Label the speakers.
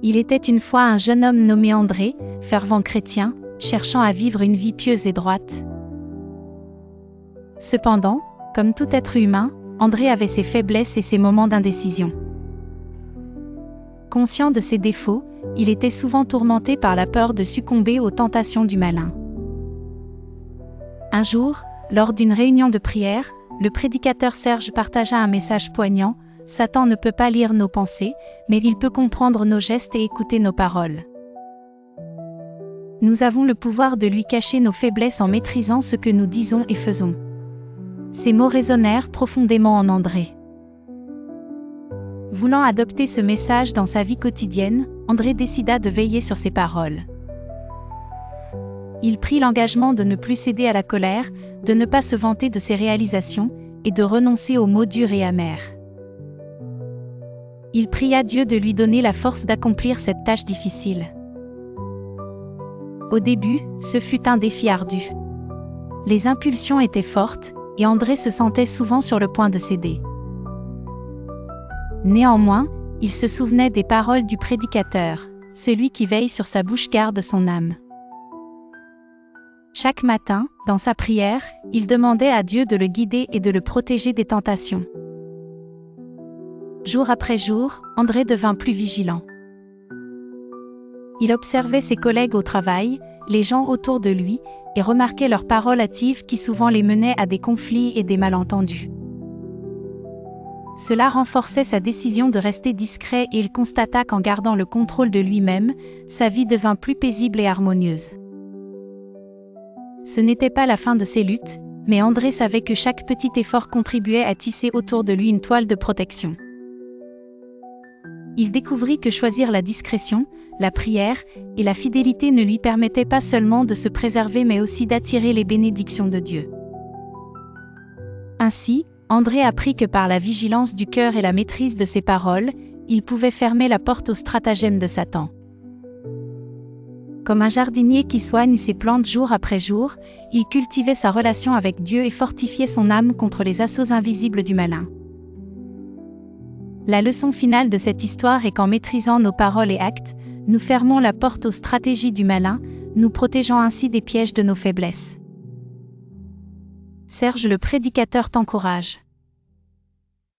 Speaker 1: Il était une fois un jeune homme nommé André, fervent chrétien, cherchant à vivre une vie pieuse et droite. Cependant, comme tout être humain, André avait ses faiblesses et ses moments d'indécision. Conscient de ses défauts, il était souvent tourmenté par la peur de succomber aux tentations du malin. Un jour, lors d'une réunion de prière, le prédicateur Serge partagea un message poignant: « Satan ne peut pas lire nos pensées, mais il peut comprendre nos gestes et écouter nos paroles. Nous avons le pouvoir de lui cacher nos faiblesses en maîtrisant ce que nous disons et faisons. » Ces mots résonnèrent profondément en André. Voulant adopter ce message dans sa vie quotidienne, André décida de veiller sur ses paroles. Il prit l'engagement de ne plus céder à la colère, de ne pas se vanter de ses réalisations, et de renoncer aux mots durs et amers. Il pria Dieu de lui donner la force d'accomplir cette tâche difficile. Au début, ce fut un défi ardu. Les impulsions étaient fortes, et André se sentait souvent sur le point de céder. Néanmoins, il se souvenait des paroles du prédicateur: « Celui qui veille sur sa bouche garde son âme. » Chaque matin, dans sa prière, il demandait à Dieu de le guider et de le protéger des tentations. Jour après jour, André devint plus vigilant. Il observait ses collègues au travail, les gens autour de lui, et remarquait leurs paroles hâtives qui souvent les menaient à des conflits et des malentendus. Cela renforçait sa décision de rester discret et il constata qu'en gardant le contrôle de lui-même, sa vie devint plus paisible et harmonieuse. Ce n'était pas la fin de ses luttes, mais André savait que chaque petit effort contribuait à tisser autour de lui une toile de protection. Il découvrit que choisir la discrétion, la prière et la fidélité ne lui permettaient pas seulement de se préserver mais aussi d'attirer les bénédictions de Dieu. Ainsi, André apprit que par la vigilance du cœur et la maîtrise de ses paroles, il pouvait fermer la porte aux stratagèmes de Satan. Comme un jardinier qui soigne ses plantes jour après jour, il cultivait sa relation avec Dieu et fortifiait son âme contre les assauts invisibles du malin. La leçon finale de cette histoire est qu'en maîtrisant nos paroles et actes, nous fermons la porte aux stratégies du malin, nous protégeant ainsi des pièges de nos faiblesses. Serge le prédicateur t'encourage.